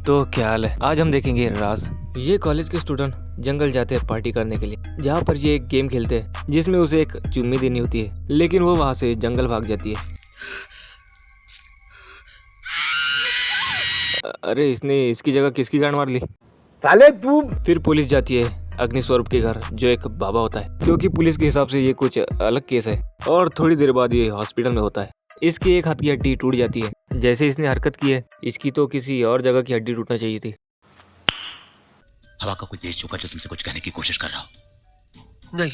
तो क्या हाल है। आज हम देखेंगे राज। ये कॉलेज के स्टूडेंट जंगल जाते हैं पार्टी करने के लिए, जहाँ पर ये एक गेम खेलते हैं जिसमें उसे एक चुम्मी देनी होती है, लेकिन वो वहाँ से जंगल भाग जाती है। अरे इसने इसकी जगह किसकी गांड मार ली साले तू। फिर पुलिस जाती है अग्निस्वरूप के घर, जो एक बाबा होता है, क्योंकि पुलिस के हिसाब से ये कुछ अलग केस है। और थोड़ी देर बाद ये हॉस्पिटल में होता है। इसकी एक हाथ की हड्डी टूट जाती है। जैसे इसने हरकत की है, इसकी तो किसी और जगह की हड्डी टूटना चाहिए थी। हवा का कोई तेज जोकर जो तुमसे कुछ कहने की कोशिश कर रहा हो? नहीं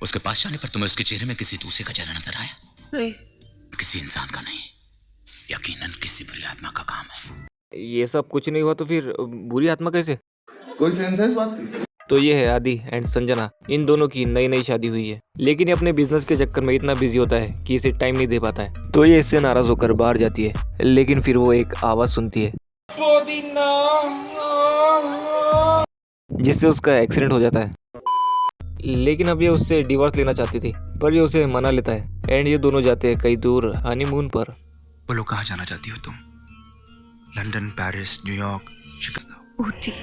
उसके पास जाने पर तुम्हें उसके चेहरे में किसी दूसरे का चेहरा नजर आया? नहीं, किसी इंसान का नहीं, यकीनन किसी बुरी आत्मा का काम है। ये सब कुछ नहीं हुआ तो फिर बुरी आत्मा कैसे? कोई सेंस है इस बात की? तो ये है आदि एंड संजना। इन दोनों की नई नई शादी हुई है, लेकिन ये अपने बिजनेस के चक्कर में इतना बिजी होता है कि इसे टाइम नहीं दे पाता है। तो ये इससे नाराज होकर बाहर जाती है, लेकिन फिर वो एक आवाज सुनती है जिससे उसका एक्सीडेंट हो जाता है। लेकिन अब ये उससे डिवोर्स लेना चाहती थी, पर ये उसे मना लेता है एंड ये दोनों जाते हैं कई दूर हनीमून पर। बोलो कहाँ जाना चाहती हो तुम? London, Paris, New York, Chicago? Ooty.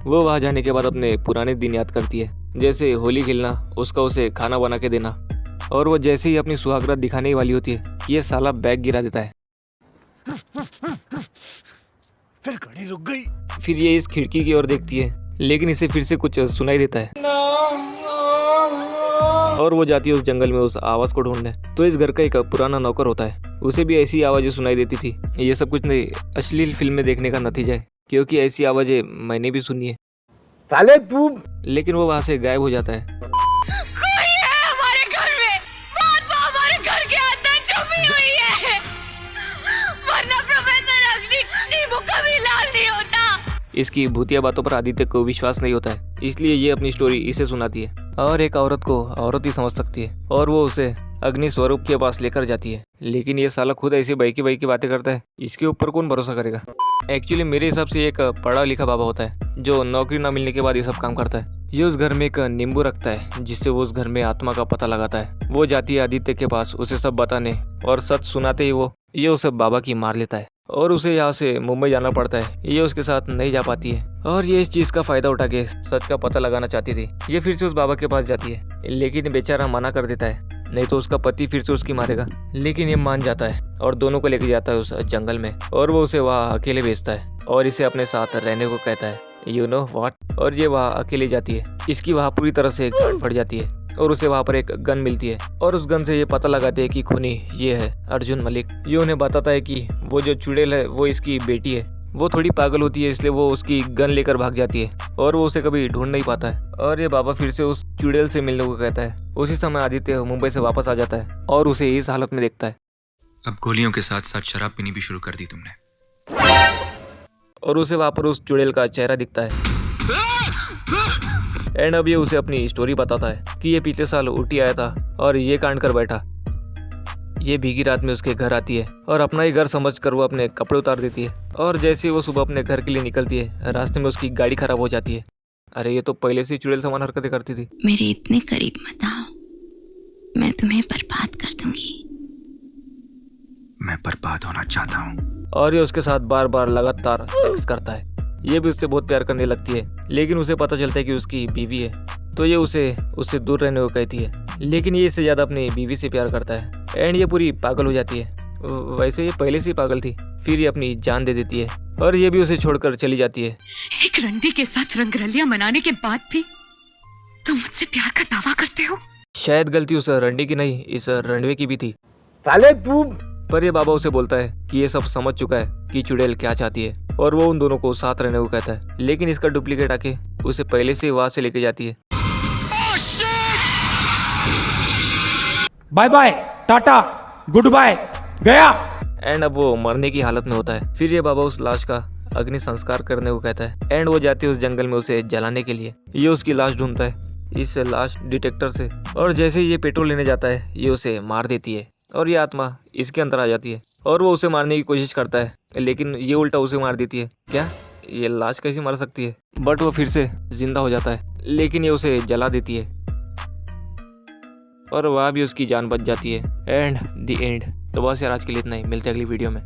वो वहाँ जाने के बाद अपने पुराने दिन याद करती है, जैसे होली खेलना, उसका उसे खाना बना के देना। और वो जैसे ही अपनी सुहागरात दिखाने वाली होती है, ये साला बैग गिरा देता है। फिर गाड़ी रुक गई। फिर ये इस खिड़की की ओर देखती है, लेकिन इसे फिर से कुछ सुनाई देता है और वो जाती है उस जंगल में उस आवाज को ढूंढने। तो इस घर का एक पुराना नौकर होता है, उसे भी ऐसी आवाजें सुनाई देती थी। ये सब कुछ नहीं, अश्लील फिल्में देखने का नतीजा है, क्योंकि ऐसी आवाजें मैंने भी सुनी है। साले तू। लेकिन वो वहाँ से गायब हो जाता है। कोई है हमारे घर में, रात को हमारे घर के अंदर छुपी हुई है, वरना प्रोफेसर अग्नि नींबू कभी लाल नहीं होता। इसकी भूतिया बातों पर आदित्य को विश्वास नहीं होता है, इसलिए ये अपनी स्टोरी इसे सुनाती है। और एक औरत को औरत ही समझ सकती है, और वो उसे अग्नि स्वरूप के पास लेकर जाती है। लेकिन ये साला खुद ऐसी बाई की बातें करता है, इसके ऊपर कौन भरोसा करेगा। एक्चुअली मेरे हिसाब से एक पढ़ा लिखा बाबा होता है, जो नौकरी ना मिलने के बाद ये सब काम करता है। ये उस घर में एक नींबू रखता है, जिससे वो उस घर में आत्मा का पता लगाता है। वो जाती है आदित्य के पास उसे सब बताने, और सच सुनाते ही ये उस बाबा की मार लेता है और उसे यहाँ से मुंबई जाना पड़ता है। ये उसके साथ नहीं जा पाती है, और ये इस चीज का फायदा उठा के सच का पता लगाना चाहती थी। ये फिर से उस बाबा के पास जाती है, लेकिन बेचारा मना कर देता है, नहीं तो उसका पति फिर से उसकी मारेगा। लेकिन ये मान जाता है और दोनों को लेके जाता है उस जंगल में, और वो उसे वहाँ अकेले भेजता है और इसे अपने साथ रहने को कहता है। You know what. और ये वहाँ अकेले जाती है। इसकी वहाँ पूरी तरह से गांठ फट जाती है और उसे वहाँ पर एक गन मिलती है, और उस गन से ये पता लगाते हैं कि खूनी ये है अर्जुन मलिक। ये उन्हें बताता है कि वो जो चुड़ैल है वो इसकी बेटी है। वो थोड़ी पागल होती है, इसलिए वो उसकी गन लेकर भाग जाती है और वो उसे कभी ढूंढ नहीं पाता है। और ये बाबा फिर से उस चुड़ैल से मिलने को कहता है। उसी समय आदित्य मुंबई से वापस आ जाता है और उसे इस हालत में देखता है। अब गोलियों के साथ साथ शराब पीनी भी शुरू कर दी तुमने। और उसे वहाँ पर उस चुड़ैल का चेहरा दिखता है। एंड अब ये उसे अपनी स्टोरी बताता है कि ये पिछले साल ऊटी आया था और ये कांड कर बैठा। ये भीगी रात में उसके घर आती है और अपना ही घर समझकर वो अपने कपड़े उतार देती है। और जैसे ही वो सुबह अपने घर के लिए निकलती है, रास्ते में उसकी गाड़ी खराब हो जाती है। अरे ये तो पहले से चुड़ैल समान हरकतें करती थी। मेरे इतने करीब मत आओ, मैं तुम्हें बर्बाद कर दूंगी। मैं बर्बाद होना चाहता हूँ। और ये उसके साथ बार बार लगातार सेक्स करता है। ये भी उससे बहुत प्यार करने लगती है, लेकिन उसे पता चलता है कि उसकी बीवी है, तो ये उससे दूर रहने को कहती है। लेकिन ये इससे ज्यादा अपनी बीवी से प्यार करता है एंड ये पूरी पागल हो जाती है। वैसे ये पहले से ही पागल थी, फिर ये अपनी जान दे देती है और ये भी उसे छोड़कर चली जाती है। एक रंडी के साथ रंगरलियां मनाने के बाद भी तुम मुझसे प्यार का दावा करते हो? शायद गलती उस रंडी की नहीं, इस रंडवे की भी थी। साले तू। पर ये बाबा उसे बोलता है कि ये सब समझ चुका है कि चुड़ैल क्या चाहती है, और वो उन दोनों को साथ रहने को कहता है। लेकिन इसका डुप्लीकेट आके उसे पहले से वहां से लेके जाती है। Bye bye, tata, goodbye, गया। एंड अब वो मरने की हालत में होता है। फिर ये बाबा उस लाश का अग्नि संस्कार करने को कहता है एंड वो जाती है उस जंगल में उसे जलाने के लिए। ये उसकी लाश ढूंढता है इस लाश डिटेक्टर से, और जैसे ही ये पेट्रोल लेने जाता है, ये उसे मार देती है और ये आत्मा इसके अंदर आ जाती है और वो उसे मारने की कोशिश करता है, लेकिन ये उल्टा उसे मार देती है। क्या ये लाश कैसे मर सकती है? बट वो फिर से जिंदा हो जाता है, लेकिन ये उसे जला देती है और वहाँ भी उसकी जान बच जाती है। And the end. तो बस यार आज के लिए इतना ही, मिलते हैं अगली वीडियो में।